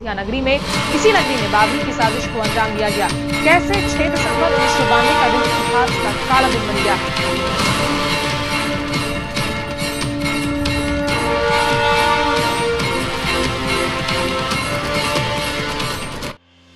नगरी में इसी नगरी में बाबरी की साजिश को अंजाम दिया गया। कैसे 6 दिसंबर 1992 का दिन इतिहास का काला दिन बन गया।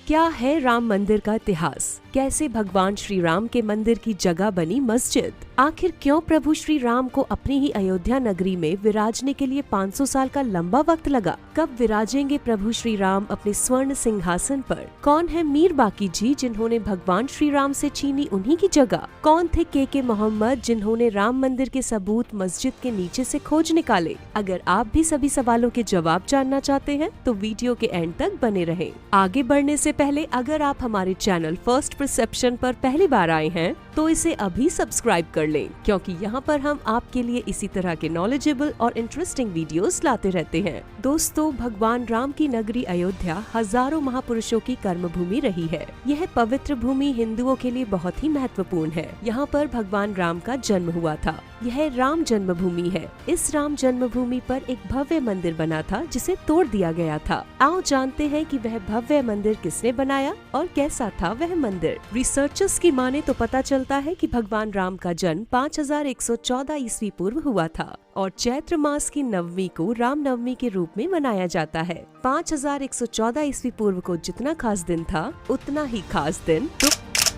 क्या है राम मंदिर का इतिहास? कैसे भगवान श्री राम के मंदिर की जगह बनी मस्जिद? आखिर क्यों प्रभु श्री राम को अपनी ही अयोध्या नगरी में विराजने के लिए 500 साल का लंबा वक्त लगा? कब विराजेंगे प्रभु श्री राम अपने स्वर्ण सिंहासन पर? कौन है मीर बाकी जी जिन्होंने भगवान श्री राम से छीनी उन्हीं की जगह? कौन थे के मोहम्मद जिन्होंने राम मंदिर के सबूत मस्जिद के नीचे से खोज निकाले? अगर आप भी सभी सवालों के जवाब जानना चाहते हैं तो वीडियो के एंड तक बने रहें। आगे बढ़ने से पहले अगर आप हमारे चैनल फर्स्ट परसेप्शन पर पहली बार आए हैं तो इसे अभी सब्सक्राइब कर लें, क्योंकि यहाँ पर हम आपके लिए इसी तरह के नॉलेजेबल और इंटरेस्टिंग वीडियोस लाते रहते हैं। दोस्तों, भगवान राम की नगरी अयोध्या हजारों महापुरुषों की कर्मभूमि रही है। यह पवित्र भूमि हिंदुओं के लिए बहुत ही महत्वपूर्ण है। यहाँ पर भगवान राम का जन्म हुआ था। यह राम जन्मभूमि है। इस राम जन्मभूमि पर एक भव्य मंदिर बना था जिसे तोड़ दिया गया था। आओ जानते हैं कि वह भव्य मंदिर किसने बनाया और कैसा था वह मंदिर। रिसर्चर्स की माने तो पता चलता है कि भगवान राम का जन्म 5114 ईस्वी पूर्व हुआ था और चैत्र मास की नवमी को राम नवमी के रूप में मनाया जाता है। 5114 ईस्वी पूर्व को जितना खास दिन था उतना ही खास दिन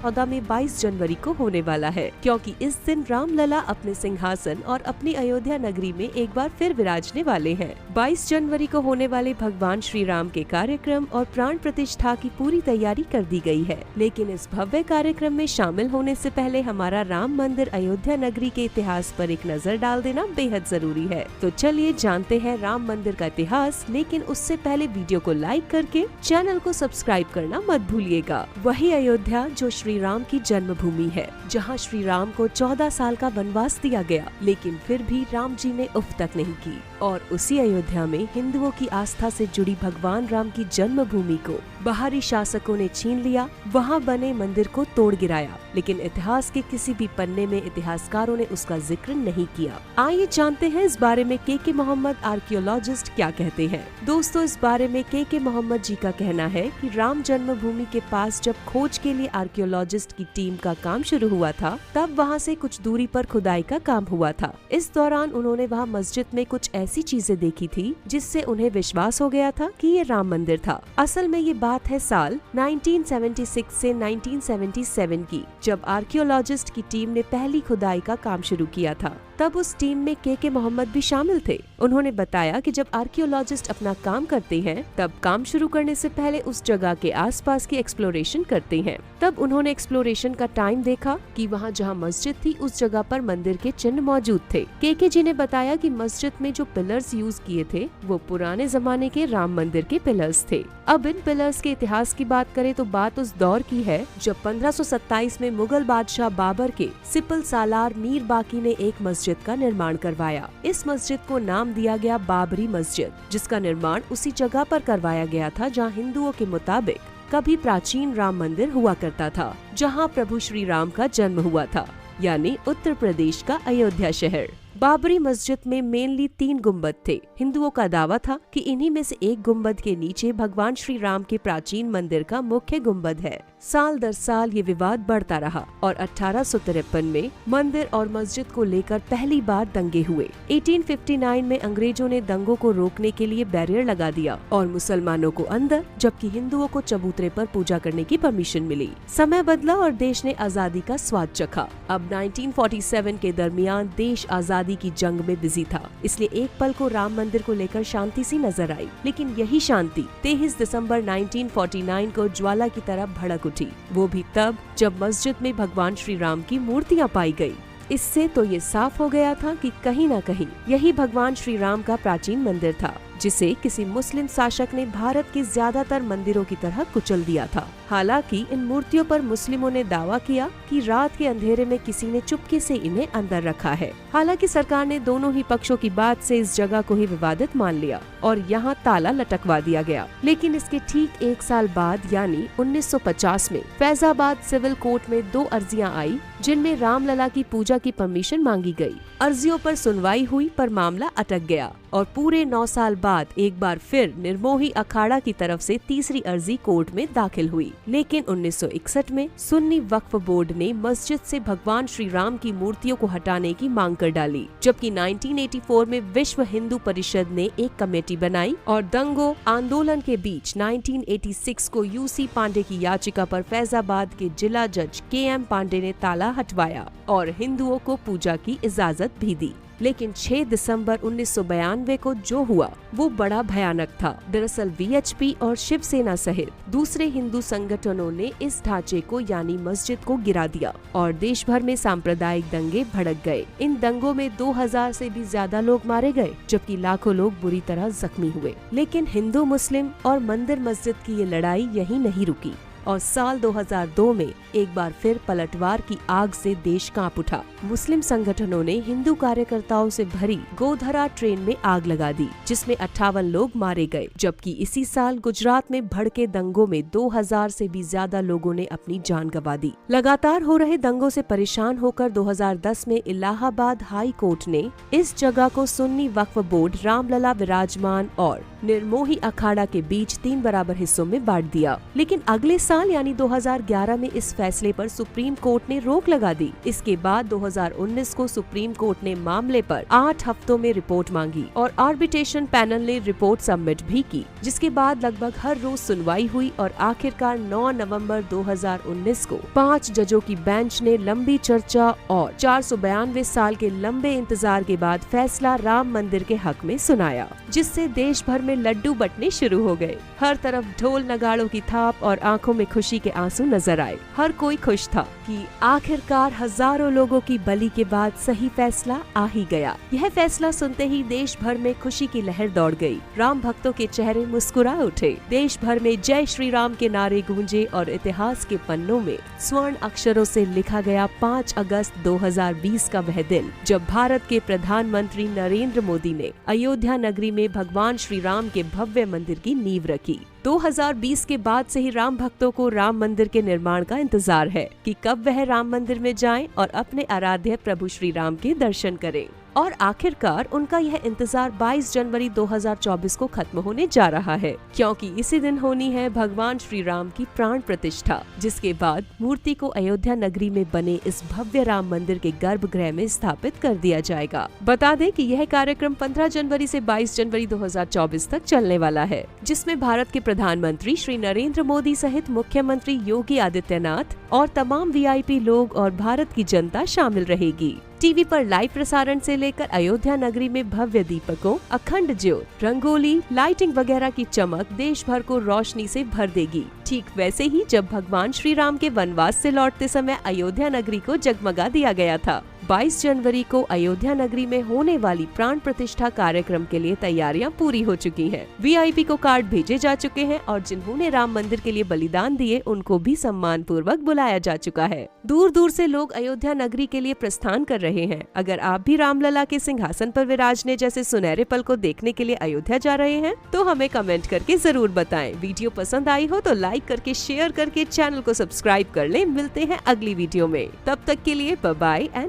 2014 में 22 जनवरी को होने वाला है, क्योंकि इस दिन रामलला अपने सिंहासन और अपनी अयोध्या नगरी में एक बार फिर विराजने वाले हैं। 22 जनवरी को होने वाले भगवान श्री राम के कार्यक्रम और प्राण प्रतिष्ठा की पूरी तैयारी कर दी गई है, लेकिन इस भव्य कार्यक्रम में शामिल होने से पहले हमारा राम मंदिर अयोध्या नगरी के इतिहास पर एक नजर डाल देना बेहद जरूरी है। तो चलिए जानते हैं राम मंदिर का इतिहास, लेकिन उससे पहले वीडियो को लाइक करके चैनल को सब्सक्राइब करना मत भूलिएगा। वही अयोध्या जो श्री राम की जन्मभूमि है, जहां श्री राम को 14 साल का वनवास दिया गया, लेकिन फिर भी राम जी ने उफ तक नहीं की। और उसी अयोध्या में हिंदुओं की आस्था से जुड़ी भगवान राम की जन्मभूमि को बाहरी शासकों ने छीन लिया, वहां बने मंदिर को तोड़ गिराया, लेकिन इतिहास के किसी भी पन्ने में इतिहासकारों ने उसका जिक्र नहीं किया। आइए जानते हैं इस बारे में के मोहम्मद आर्कियोलॉजिस्ट क्या कहते हैं। दोस्तों, इस बारे में के मोहम्मद जी का कहना है कि राम जन्मभूमि के पास जब खोज के लिए आर्कियोलॉजिस्ट की टीम का काम शुरू हुआ था, तब वहाँ से कुछ दूरी पर खुदाई का काम हुआ था। इस दौरान उन्होंने वहाँ मस्जिद में कुछ ऐसी चीजें देखी थी जिससे उन्हें विश्वास हो गया था कि ये राम मंदिर था। असल में ये बात है साल 1976 से 1977 की, जब आर्कियोलॉजिस्ट की टीम ने पहली खुदाई का काम शुरू किया था। तब उस टीम में के मोहम्मद भी शामिल थे। उन्होंने बताया कि जब आर्कियोलॉजिस्ट अपना काम करते हैं, तब काम शुरू करने से पहले उस जगह के आसपास की एक्सप्लोरेशन करते हैं। तब उन्होंने एक्सप्लोरेशन का टाइम देखा कि वहाँ जहाँ मस्जिद थी उस जगह पर मंदिर के चिन्ह मौजूद थे। के जी ने बताया कि मस्जिद में जो पिलर्स यूज किए थे वो पुराने जमाने के राम मंदिर के पिलर्स थे। अब इन पिलर्स के इतिहास की बात करें तो बात उस दौर की है जब 1527 में मुगल बादशाह बाबर के सिपल सालार मीर बाकी ने एक मस्जिद का निर्माण करवाया। इस मस्जिद को नाम दिया गया बाबरी मस्जिद, जिसका निर्माण उसी जगह पर करवाया गया था जहां हिंदुओं के मुताबिक कभी प्राचीन राम मंदिर हुआ करता था, जहां प्रभु श्री राम का जन्म हुआ था, यानी उत्तर प्रदेश का अयोध्या शहर। बाबरी मस्जिद में मेनली 3 गुम्बद थे। हिंदुओं का दावा था कि इन्हीं में से एक गुम्बद के नीचे भगवान श्री राम के प्राचीन मंदिर का मुख्य गुम्बद है। साल दर साल ये विवाद बढ़ता रहा और 1853 में मंदिर और मस्जिद को लेकर पहली बार दंगे हुए। 1859 में अंग्रेजों ने दंगों को रोकने के लिए बैरियर लगा दिया और मुसलमानों को अंदर, जबकि हिंदुओं को चबूतरे पर पूजा करने की परमिशन मिली। समय बदला और देश ने आजादी का स्वाद चखा। अब 1947 के दरमियान देश आजादी की जंग में बिजी था, इसलिए एक पल को राम मंदिर को लेकर शांति सी नजर आई। लेकिन यही शांति 23 दिसंबर 1949 को ज्वाला की तरह भड़क उठी, वो भी तब जब मस्जिद में भगवान श्री राम की मूर्तियां पाई गई। इससे तो ये साफ हो गया था कि कहीं न कहीं यही भगवान श्री राम का प्राचीन मंदिर था, जिसे किसी मुस्लिम शासक ने भारत के ज्यादातर मंदिरों की तरह कुचल दिया था। हालांकि इन मूर्तियों पर मुस्लिमों ने दावा किया कि रात के अंधेरे में किसी ने चुपके से इन्हें अंदर रखा है। हालांकि सरकार ने दोनों ही पक्षों की बात से इस जगह को ही विवादित मान लिया और यहाँ ताला लटकवा दिया गया। लेकिन इसके ठीक 1 साल बाद यानी 1950 में फैजाबाद सिविल कोर्ट में 2 अर्जियां आई जिनमें रामलला की पूजा की परमिशन मांगी गई। अर्जियों पर सुनवाई हुई पर मामला अटक गया और पूरे 9 साल बाद एक बार फिर निर्मोही अखाड़ा की तरफ से तीसरी अर्जी कोर्ट में दाखिल हुई। लेकिन 1961 में सुन्नी वक्फ बोर्ड ने मस्जिद से भगवान श्री राम की मूर्तियों को हटाने की मांग कर डाली, जबकि 1984 में विश्व हिंदू परिषद ने एक कमेटी बनाई और दंगों आंदोलन के बीच 1986 को यूसी पांडे की याचिका पर फैजाबाद के जिला जज KM पांडे ने ताला हटवाया और हिंदुओं को पूजा की इजाजत भी दी। लेकिन 6 दिसंबर 1992 को जो हुआ वो बड़ा भयानक था। दरअसल VHP और शिवसेना सहित दूसरे हिंदू संगठनों ने इस ढांचे को यानी मस्जिद को गिरा दिया और देश भर में सांप्रदायिक दंगे भड़क गए। इन दंगों में 2000 से भी ज्यादा लोग मारे गए, जबकि लाखों लोग बुरी तरह जख्मी हुए। लेकिन हिंदू मुस्लिम और मंदिर मस्जिद की ये लड़ाई यहीं नहीं रुकी और साल 2002 में एक बार फिर पलटवार की आग से देश कांप उठा। मुस्लिम संगठनों ने हिंदू कार्यकर्ताओं से भरी गोधरा ट्रेन में आग लगा दी, जिसमें 58 लोग मारे गए, जबकि इसी साल गुजरात में भड़के दंगों में 2000 से भी ज्यादा लोगों ने अपनी जान गंवा दी। लगातार हो रहे दंगों से परेशान होकर 2010 में इलाहाबाद हाई कोर्ट ने इस जगह को सुन्नी वक्फ बोर्ड रामलला विराजमान और निर्मोही अखाड़ा के बीच 3 बराबर हिस्सों में बांट दिया। लेकिन अगले साल यानी 2011 में इस फैसले पर सुप्रीम कोर्ट ने रोक लगा दी। इसके बाद 2019 को सुप्रीम कोर्ट ने मामले पर 8 हफ्तों में रिपोर्ट मांगी और आर्बिट्रेशन पैनल ने रिपोर्ट सबमिट भी की, जिसके बाद लगभग हर रोज सुनवाई हुई और आखिरकार 9 नवंबर 2019 को 5 जजों की बेंच ने लंबी चर्चा और 492 साल के लंबे इंतजार के बाद फैसला राम मंदिर के हक में सुनाया, जिससे देश भर में लड्डू बंटने शुरू हो गए। हर तरफ ढोल नगाड़ों की थाप और आंखों में खुशी के आंसू नजर आए। हर कोई खुश था कि आखिरकार हजारों लोगों की बलि के बाद सही फैसला आ ही गया। यह फैसला सुनते ही देश भर में खुशी की लहर दौड़ गई। राम भक्तों के चेहरे मुस्कुरा उठे। देश भर में जय श्री राम के नारे गूंजे और इतिहास के पन्नों में स्वर्ण अक्षरों से लिखा गया 5 अगस्त 2020 का वह दिन, जब भारत के प्रधानमंत्री नरेंद्र मोदी ने अयोध्या नगरी में भगवान श्री राम के भव्य मंदिर की नींव रखी। 2020 के बाद से ही राम भक्तों को राम मंदिर के निर्माण का इंतजार है कि कब वह राम मंदिर में जाएं और अपने आराध्य प्रभु श्री राम के दर्शन करें। और आखिरकार उनका यह इंतजार 22 जनवरी 2024 को खत्म होने जा रहा है, क्योंकि इसी दिन होनी है भगवान श्री राम की प्राण प्रतिष्ठा, जिसके बाद मूर्ति को अयोध्या नगरी में बने इस भव्य राम मंदिर के गर्भगृह में स्थापित कर दिया जाएगा। बता दें कि यह कार्यक्रम 15 जनवरी से 22 जनवरी 2024 तक चलने वाला है, जिसमें भारत के प्रधानमंत्री श्री नरेंद्र मोदी सहित मुख्यमंत्री योगी आदित्यनाथ और तमाम VIP लोग और भारत की जनता शामिल रहेगी। टीवी पर लाइव प्रसारण से लेकर अयोध्या नगरी में भव्य दीपकों, अखंड ज्योत, रंगोली, लाइटिंग वगैरह की चमक देश भर को रोशनी से भर देगी। ठीक वैसे ही जब भगवान श्री राम के वनवास से लौटते समय अयोध्या नगरी को जगमगा दिया गया था। 22 जनवरी को अयोध्या नगरी में होने वाली प्राण प्रतिष्ठा कार्यक्रम के लिए तैयारियां पूरी हो चुकी हैं। VIP को कार्ड भेजे जा चुके हैं और जिन्होंने राम मंदिर के लिए बलिदान दिए उनको भी सम्मान पूर्वक बुलाया जा चुका है। दूर दूर से लोग अयोध्या नगरी के लिए प्रस्थान कर रहे हैं। अगर आप भी रामलला के सिंहासन पर विराजने जैसे सुनहरे पल को देखने के लिए अयोध्या जा रहे हैं तो हमें कमेंट करके जरूर बताएं। वीडियो पसंद आई हो तो लाइक करके, शेयर करके चैनल को सब्सक्राइब कर लें। मिलते हैं अगली वीडियो में, तब तक के लिए बाय बाय एंड